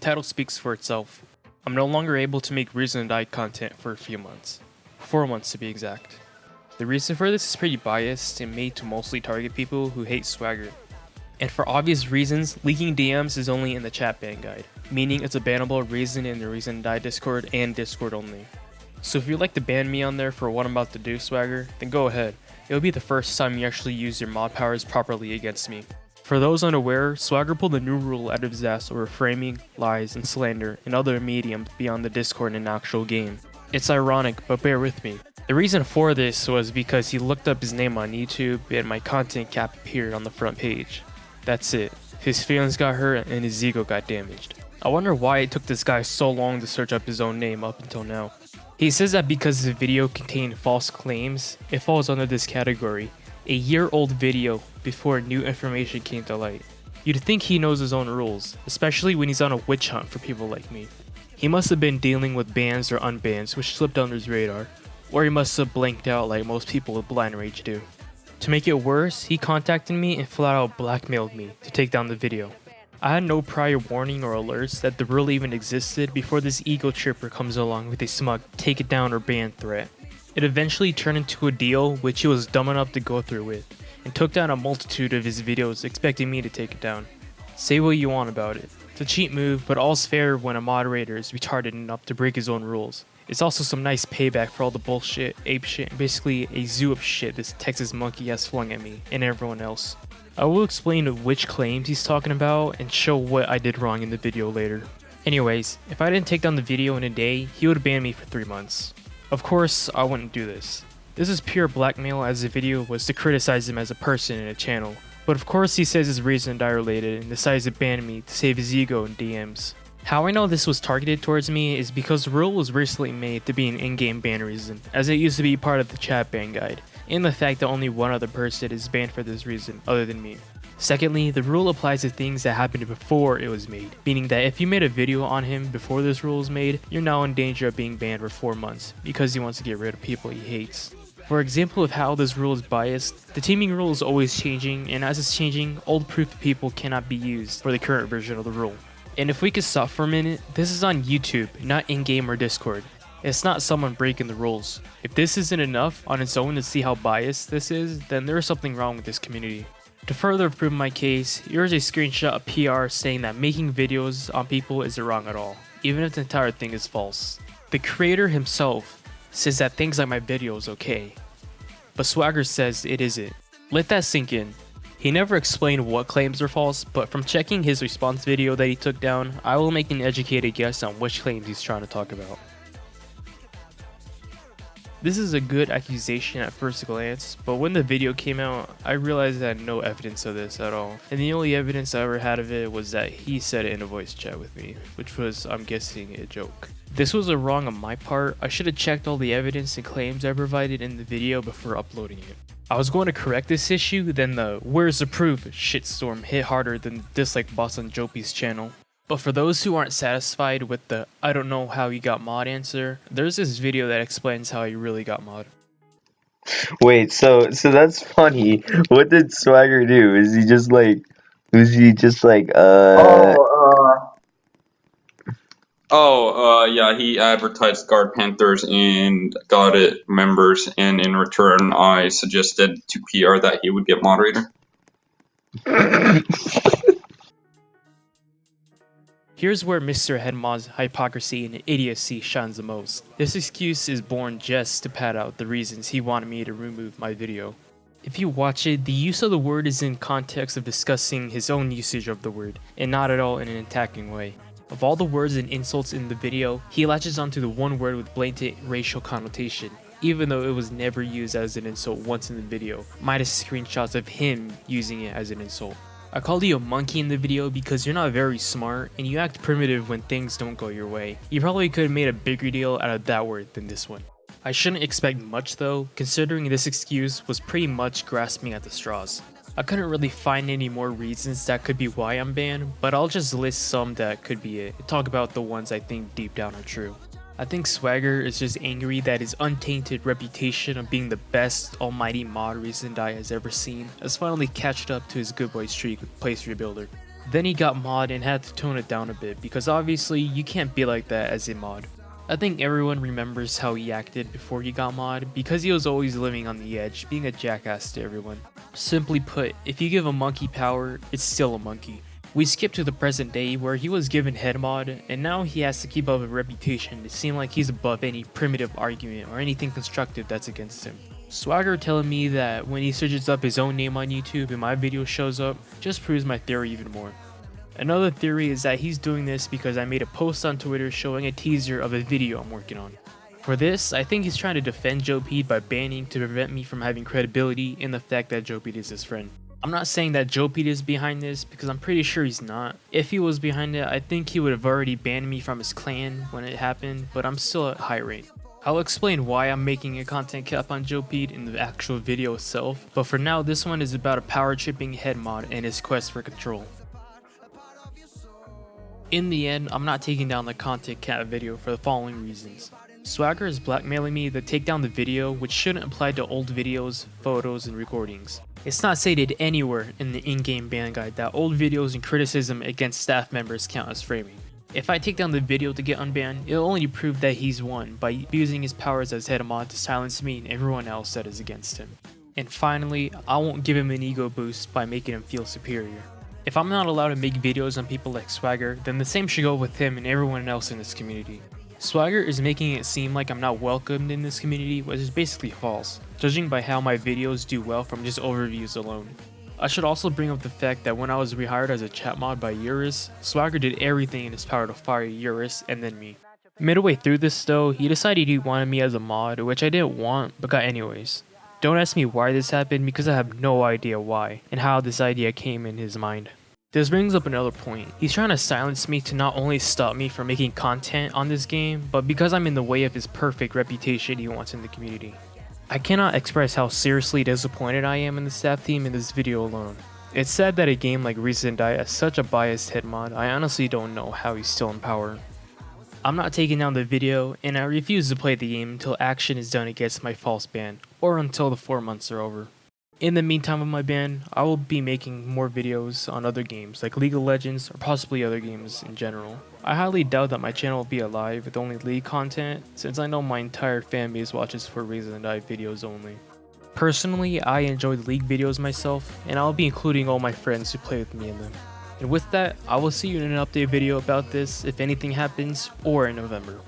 title speaks for itself. I'm no longer able to make Reason to Die content for a few months. 4 months to be exact. The reason for this is pretty biased and made to mostly target people who hate Swagger. And for obvious reasons, leaking DMs is only in the chat ban guide, meaning it's a bannable reason in the Reason to Die Discord and Discord only. So if you'd like to ban me on there for what I'm about to do, Swagger, then go ahead. It'll be the first time you actually use your mod powers properly against me. For those unaware, Swagger pulled a new rule out of his ass over framing, lies, and slander in other mediums beyond the Discord in an actual game. It's ironic, but bear with me. The reason for this was because he looked up his name on YouTube and my content cap appeared on the front page. That's it. His feelings got hurt and his ego got damaged. I wonder why it took this guy so long to search up his own name up until now. He says that because the video contained false claims, it falls under this category. A year-old video before new information came to light. You'd think he knows his own rules, especially when he's on a witch hunt for people like me. He must have been dealing with bans or unbans which slipped under his radar, or he must have blanked out like most people with blind rage do. To make it worse, he contacted me and flat out blackmailed me to take down the video. I had no prior warning or alerts that the rule even existed before this ego tripper comes along with a smug take it down or ban threat. It eventually turned into a deal which he was dumb enough to go through with, and took down a multitude of his videos expecting me to take it down. Say what you want about it. It's a cheap move, but all's fair when a moderator is retarded enough to break his own rules. It's also some nice payback for all the bullshit, ape shit, and basically a zoo of shit this Texas monkey has flung at me and everyone else. I will explain which claims he's talking about and show what I did wrong in the video later. Anyways, if I didn't take down the video in a day, he would ban me for 3 months. Of course, I wouldn't do this. This is pure blackmail as the video was to criticize him as a person in a channel. But of course he says it's Reason to Die related and decides to ban me to save his ego in DMs. How I know this was targeted towards me is because the rule was recently made to be an in-game ban reason, as it used to be part of the chat ban guide, and the fact that only one other person is banned for this reason other than me. Secondly, the rule applies to things that happened before it was made, meaning that if you made a video on him before this rule was made, you're now in danger of being banned for 4 months because he wants to get rid of people he hates. For example of how this rule is biased, the teaming rule is always changing, and as it's changing, old proof people cannot be used for the current version of the rule. And if we could stop for a minute, this is on YouTube, not in-game or Discord. It's not someone breaking the rules. If this isn't enough on its own to see how biased this is, then there is something wrong with this community. To further prove my case, here's a screenshot of PR saying that making videos on people isn't wrong at all, even if the entire thing is false. The creator himself says that things like my video is okay, but Swagger says it isn't. Let that sink in. He never explained what claims are false, but from checking his response video that he took down, I will make an educated guess on which claims he's trying to talk about. This is a good accusation at first glance, but when the video came out, I realized I had no evidence of this at all, and the only evidence I ever had of it was that he said it in a voice chat with me, which was, I'm guessing, a joke. This was a wrong on my part. I should have checked all the evidence and claims I provided in the video before uploading it. I was going to correct this issue, then the "where's the proof" shitstorm hit harder than the dislike boss on Jopi's channel. But for those who aren't satisfied with the "I don't know how you got mod" answer, there's this video that explains how he really got mod. Wait, so that's funny. What did Swagger do? Is he just like Yeah, he advertised Guard Panthers and got it members, and in return, I suggested to PR that he would get moderator. Here's where Mr. Headmod's hypocrisy and idiocy shines the most. This excuse is born just to pad out the reasons he wanted me to remove my video. If you watch it, the use of the word is in context of discussing his own usage of the word, and not at all in an attacking way. Of all the words and insults in the video, he latches onto the one word with blatant racial connotation, even though it was never used as an insult once in the video, minus screenshots of him using it as an insult. I called you a monkey in the video because you're not very smart and you act primitive when things don't go your way. You probably could have made a bigger deal out of that word than this one. I shouldn't expect much though, considering this excuse was pretty much grasping at the straws. I couldn't really find any more reasons that could be why I'm banned, but I'll just list some that could be it and talk about the ones I think deep down are true. I think Swagger is just angry that his untainted reputation of being the best almighty mod Reason to Die has ever seen has finally catched up to his good boy streak with Place Rebuilder. Then he got mod and had to tone it down a bit because obviously you can't be like that as a mod. I think everyone remembers how he acted before he got mod because he was always living on the edge, being a jackass to everyone. Simply put, if you give a monkey power, it's still a monkey. We skip to the present day where he was given head mod and now he has to keep up a reputation to seem like he's above any primitive argument or anything constructive that's against him. Swagger telling me that when he searches up his own name on YouTube and my video shows up just proves my theory even more. Another theory is that he's doing this because I made a post on Twitter showing a teaser of a video I'm working on. For this, I think he's trying to defend Joe Pete by banning to prevent me from having credibility in the fact that Joe Pete is his friend. I'm not saying that Joe Pete is behind this because I'm pretty sure he's not. If he was behind it, I think he would have already banned me from his clan when it happened, but I'm still at high rate. I'll explain why I'm making a content cap on Joe Pete in the actual video itself, but for now this one is about a power tripping head mod and his quest for control. In the end, I'm not taking down the content cap video for the following reasons. Swagger is blackmailing me to take down the video, which shouldn't apply to old videos, photos, and recordings. It's not stated anywhere in the in-game ban guide that old videos and criticism against staff members count as framing. If I take down the video to get unbanned, it'll only prove that he's won by using his powers as head mod to silence me and everyone else that is against him. And finally, I won't give him an ego boost by making him feel superior. If I'm not allowed to make videos on people like Swagger, then the same should go with him and everyone else in this community. Swagger is making it seem like I'm not welcomed in this community, which is basically false, judging by how my videos do well from just overviews alone. I should also bring up the fact that when I was rehired as a chat mod by Eurus, Swagger did everything in his power to fire Eurus and then me. Midway through this though, he decided he wanted me as a mod, which I didn't want, but got anyways. Don't ask me why this happened because I have no idea why, and how this idea came in his mind. This brings up another point. He's trying to silence me to not only stop me from making content on this game, but because I'm in the way of his perfect reputation he wants in the community. I cannot express how seriously disappointed I am in the staff team in this video alone. It's sad that a game like Recent Die has such a biased head mod. I honestly don't know how he's still in power. I'm not taking down the video, and I refuse to play the game until action is done against my false ban, or until the 4 months are over. In the meantime of my ban, I will be making more videos on other games like League of Legends or possibly other games in general. I highly doubt that my channel will be alive with only League content since I know my entire fanbase watches for Reason Die videos only. Personally, I enjoy the League videos myself and I'll be including all my friends who play with me in them. And with that, I will see you in an update video about this if anything happens or in November.